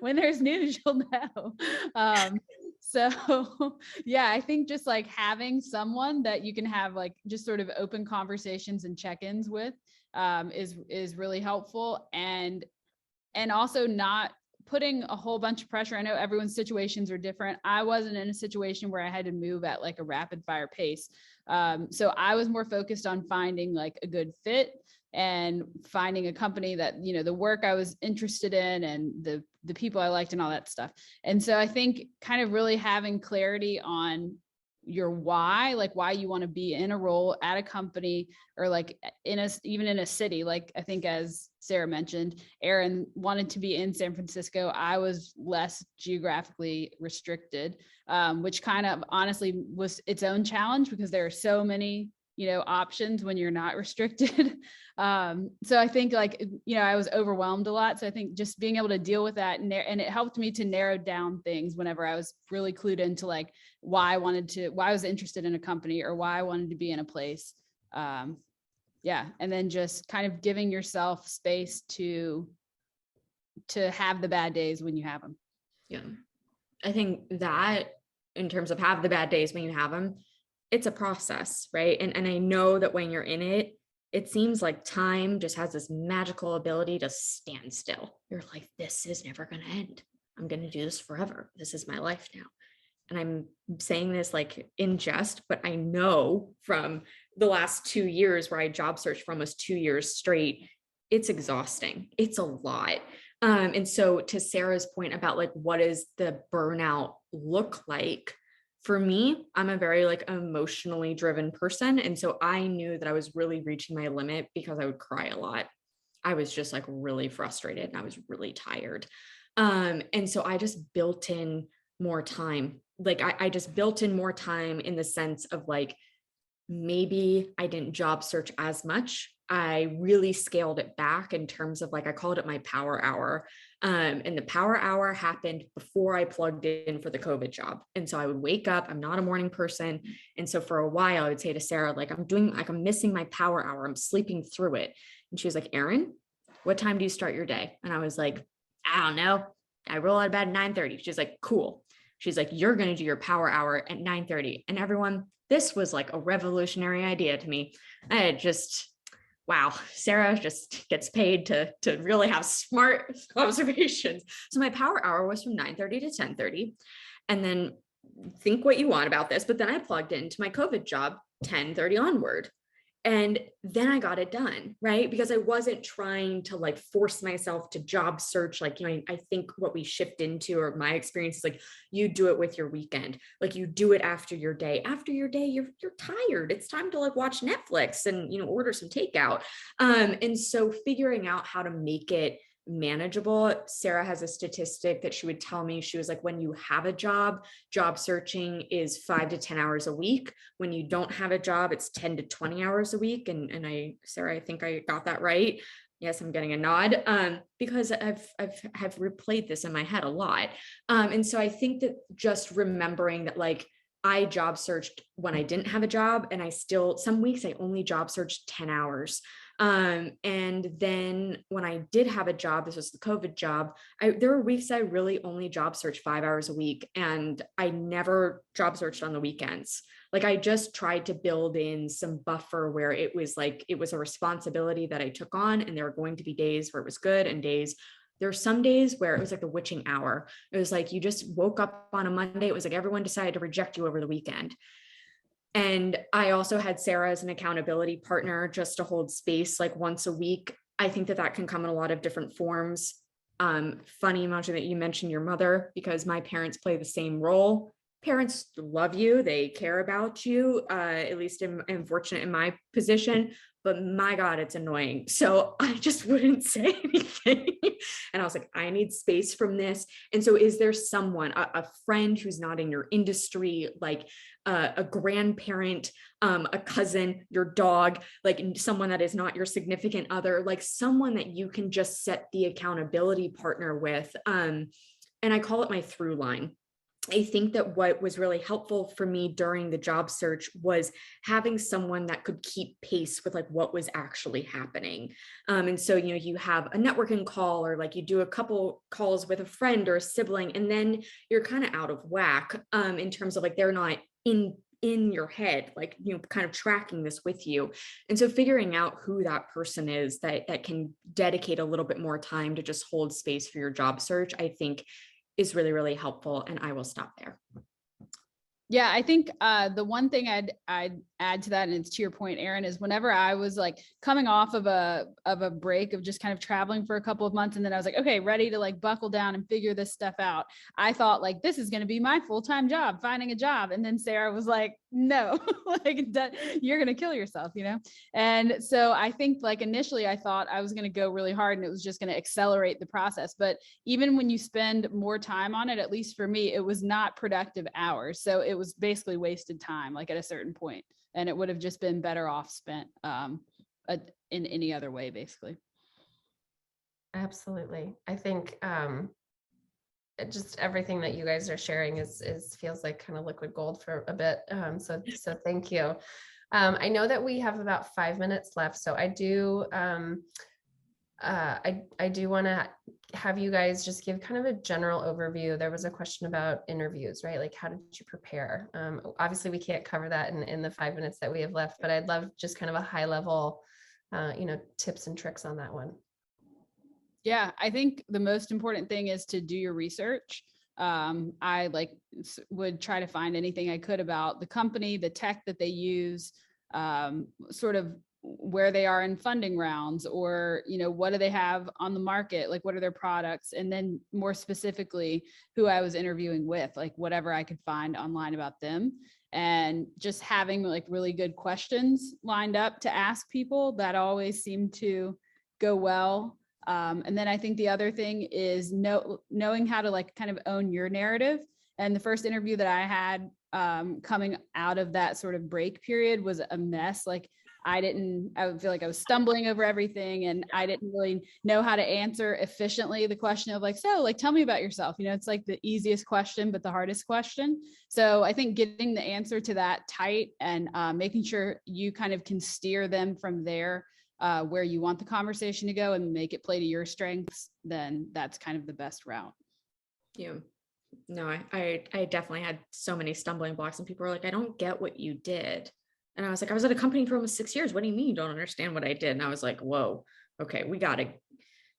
when there's news, you'll know. So yeah, I think just like having someone that you can have like just sort of open conversations and check-ins with is really helpful. And also not putting a whole bunch of pressure. I know everyone's situations are different. I wasn't in a situation where I had to move at like a rapid fire pace. So I was more focused on finding like a good fit and finding a company that, the work I was interested in and the people I liked and all that stuff. And so I think kind of really having clarity on your why, like why you want to be in a role at a company or like even in a city. Like I think as Sarah mentioned, Erin wanted to be in San Francisco. I was less geographically restricted, which kind of honestly was its own challenge because there are so many options when you're not restricted. So I think like, I was overwhelmed a lot. So I think just being able to deal with that and it helped me to narrow down things whenever I was really clued into like why I was interested in a company or why I wanted to be in a place. Yeah. And then just kind of giving yourself space to have the bad days when you have them. Yeah. I think that in terms of have the bad days when you have them, it's a process, right? And I know that when you're in it, it seems like time just has this magical ability to stand still. You're like, this is never going to end. I'm going to do this forever. This is my life now. and I'm saying this like in jest, but I know from the last 2 years where I job searched for almost 2 years straight, it's exhausting. It's a lot. And so to Sarah's point about like, what does the burnout look like? For me, I'm a very like emotionally driven person. And so I knew that I was really reaching my limit because I would cry a lot. I was just like really frustrated and I was really tired. And so I just built in more time. Like I just built in more time in the sense of like, maybe I didn't job search as much. I really scaled it back in terms of like, I called it my power hour. And the power hour happened before I plugged in for the COVID job. And so I would wake up, I'm not a morning person. And so for a while I would say to Sarah, like, I'm missing my power hour. I'm sleeping through it. And she was like, Erin, what time do you start your day? And I was like, I don't know. I roll out of bed at 9:30. She's like, cool. She's like, you're going to do your power hour at 9:30. And everyone, this was like a revolutionary idea to me. I just, wow, Sarah just gets paid to really have smart observations. So my power hour was from 9:30 to 10:30. And then think what you want about this, but then I plugged it into my COVID job 10:30 onward. And then I got it done, right? Because I wasn't trying to like force myself to job search. Like, I think what we shift into, or my experience is like, you do it with your weekend. Like you do it after your day. After your day, you're tired. It's time to like watch Netflix and, order some takeout. And so figuring out how to make it manageable. Sarah has a statistic that she would tell me. She was like, when you have a job searching is 5 to 10 hours a week. When you don't have a job, it's 10 to 20 hours a week. And Sarah, I think I got that right. Yes, I'm getting a nod, because I've replayed this in my head a lot. And so I think that just remembering that, like, I job searched when I didn't have a job, and some weeks I only job searched 10 hours. And then when I did have a job, this was the COVID job, there were weeks I really only job searched 5 hours a week, and I never job searched on the weekends. Like I just tried to build in some buffer where it was a responsibility that I took on, and there were going to be days where it was good and there were some days where it was like the witching hour. It was like, you just woke up on a Monday. It was like everyone decided to reject you over the weekend. And I also had Sarah as an accountability partner just to hold space like once a week. I think that can come in a lot of different forms. Funny, Manju, that you mentioned your mother, because my parents play the same role. Parents love you. They care about you. At least I'm fortunate in my position, but my God, it's annoying. So I just wouldn't say anything. And I was like, I need space from this. And so is there someone, a friend who's not in your industry, like a grandparent, a cousin, your dog, like someone that is not your significant other, like someone that you can just set the accountability partner with? And I call it my through line. I think that what was really helpful for me during the job search was having someone that could keep pace with like what was actually happening. And so, you have a networking call, or like you do a couple calls with a friend or a sibling, and then you're kind of out of whack in terms of like, they're not in your head, like, kind of tracking this with you. And so figuring out who that person is that can dedicate a little bit more time to just hold space for your job search, I think is really, really helpful. And I will stop there. Yeah, I think the one thing I'd add to that, and it's to your point, Erin, is whenever I was like coming off of a break of just kind of traveling for a couple of months, and then I was like, okay, ready to like buckle down and figure this stuff out. I thought like, this is going to be my full-time job, finding a job. And then Sarah was like, no, like you're going to kill yourself, And so I think like initially I thought I was going to go really hard and it was just going to accelerate the process. But even when you spend more time on it, at least for me, it was not productive hours. So it was basically wasted time, like at a certain point, and it would have just been better off spent in any other way, basically. Absolutely. I think just everything that you guys are sharing is feels like kind of liquid gold for a bit. So thank you. I know that we have about 5 minutes left, so I do I do want to have you guys just give kind of a general overview. There was a question about interviews, right? Like, how did you prepare? Obviously, we can't cover that in the 5 minutes that we have left, but I'd love just kind of a high level, tips and tricks on that one. Yeah, I think the most important thing is to do your research. I would try to find anything I could about the company, the tech that they use, sort of where they are in funding rounds, or, what do they have on the market? Like, what are their products? And then more specifically, who I was interviewing with, like whatever I could find online about them, and just having like really good questions lined up to ask people that always seemed to go well. And then I think the other thing is knowing how to like kind of own your narrative. And the first interview that I had coming out of that sort of break period was a mess. Like I would feel like I was stumbling over everything, and I didn't really know how to answer efficiently the question of like, so like, tell me about yourself. It's like the easiest question, but the hardest question. So I think getting the answer to that tight and making sure you kind of can steer them from there, where you want the conversation to go and make it play to your strengths, then that's kind of the best route. Yeah. No, I definitely had so many stumbling blocks, and people were like, I don't get what you did. And I was like, I was at a company for almost 6 years. What do you mean you don't understand what I did? And I was like, whoa, okay,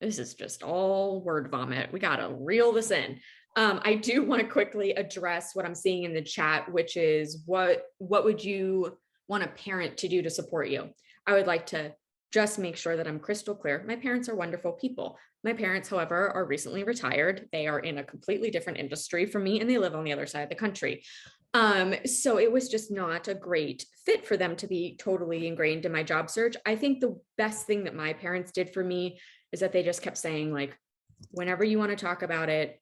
this is just all word vomit. We got to reel this in. I do want to quickly address what I'm seeing in the chat, which is what would you want a parent to do to support you? I would like to just make sure that I'm crystal clear. My parents are wonderful people. My parents, however, are recently retired. They are in a completely different industry from me, and they live on the other side of the country. So it was just not a great fit for them to be totally ingrained in my job search. I think the best thing that my parents did for me is that they just kept saying, like, whenever you want to talk about it,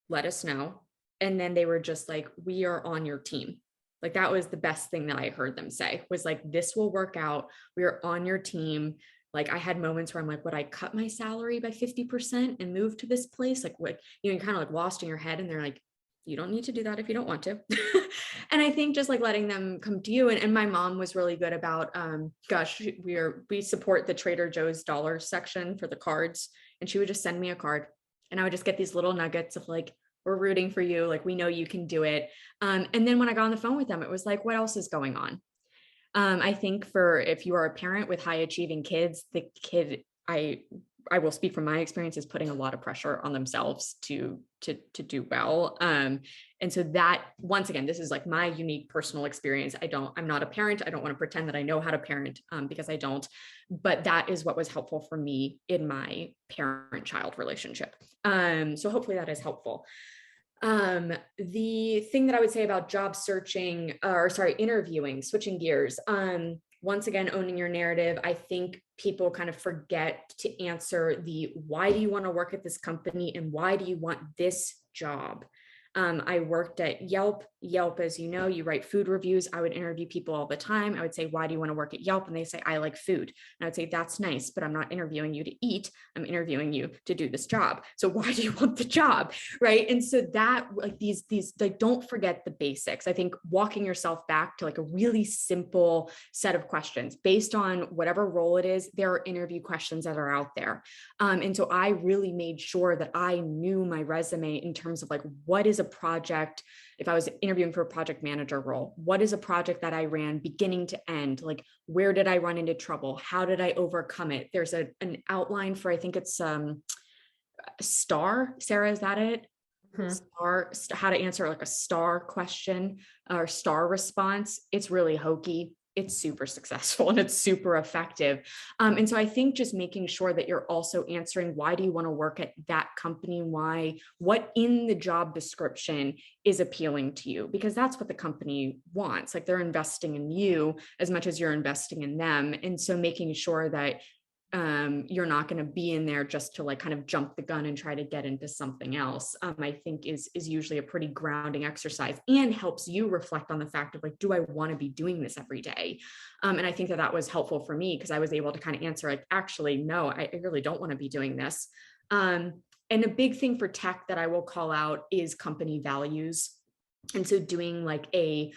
let us know. And then they were just like, we are on your team. Like, that was the best thing that I heard them say, was like, this will work out. We are on your team. Like, I had moments where I'm like, would I cut my salary by 50% and move to this place? Like, what, you're kind of like lost in your head, and they're like, you don't need to do that if you don't want to. And I think just like letting them come to you. And my mom was really good about, we support the Trader Joe's dollar section for the cards. And she would just send me a card, and I would just get these little nuggets of like, we're rooting for you. Like, we know you can do it. And then when I got on the phone with them, it was like, what else is going on? I think if you are a parent with high achieving kids, the kid, I will speak from my experience, is putting a lot of pressure on themselves to do well. And so that, once again, this is like my unique personal experience. I'm not a parent. I don't want to pretend that I know how to parent, because I don't, but that is what was helpful for me in my parent-child relationship. So hopefully that is helpful. The thing that I would say about job searching, interviewing, switching gears, once again, owning your narrative. I think people kind of forget to answer why do you want to work at this company, and why do you want this job? I worked at Yelp. Yelp, as you know, you write food reviews. I would interview people all the time. I would say, why do you want to work at Yelp? And they say, I like food. And I would say, that's nice, but I'm not interviewing you to eat. I'm interviewing you to do this job. So why do you want the job? Right. And so that, like, these, like, don't forget the basics. I think walking yourself back to like a really simple set of questions based on whatever role it is. There are interview questions that are out there. And so I really made sure that I knew my resume in terms of like, what is a project? If I was interviewing for a project manager role, what is a project that I ran beginning to end? Like, where did I run into trouble? How did I overcome it? There's an outline for, I think it's STAR. Sarah, is that it? STAR, how to answer like a STAR question or STAR response. It's really hokey. It's super successful and it's super effective. And so I think just making sure that you're also answering, why do you want to work at that company? What in the job description is appealing to you? Because that's what the company wants. Like, they're investing in you as much as you're investing in them. And so making sure that you're not going to be in there just to like kind of jump the gun and try to get into something else, I think is usually a pretty grounding exercise, and helps you reflect on the fact of like, do I want to be doing this every day? And I think that was helpful for me, because I was able to kind of answer like, actually, no, I really don't want to be doing this. And a big thing for tech that I will call out is company values. And so doing like a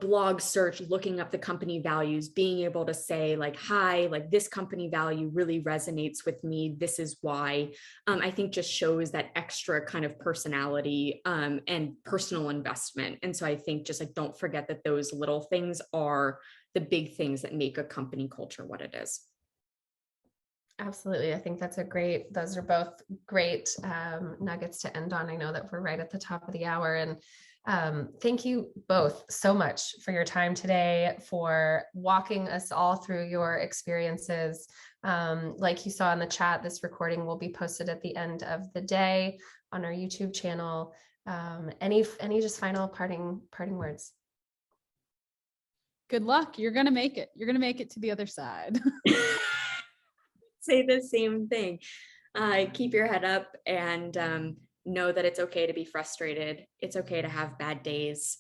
blog search, looking up the company values, being able to say like, hi, like, this company value really resonates with me. This is why. I think just shows that extra kind of personality and personal investment. And so I think just like, don't forget that those little things are the big things that make a company culture what it is. Absolutely. I think those are both great nuggets to end on. I know that we're right at the top of the hour, and thank you both so much for your time today, for walking us all through your experiences. Like you saw in the chat, this recording will be posted at the end of the day on our YouTube channel. Any just final parting words? Good luck. You're going to make it. You're going to make it to the other side. Say the same thing. Keep your head up and know that it's okay to be frustrated. It's okay to have bad days.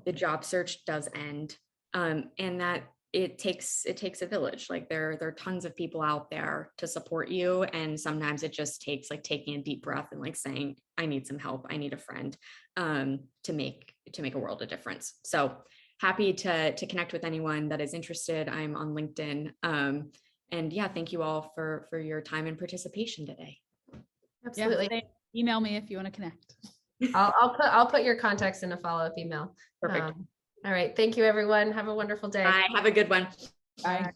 The job search does end, and that it takes a village. Like there are tons of people out there to support you, and sometimes it just takes like taking a deep breath and like saying, "I need some help. I need a friend," to make a world of difference. So happy to connect with anyone that is interested. I'm on LinkedIn. And yeah, thank you all for your time and participation today. Absolutely. Yeah, email me if you want to connect. I'll put your contacts in a follow-up email. Perfect. All right. Thank you, everyone. Have a wonderful day. Bye. Have a good one. Bye.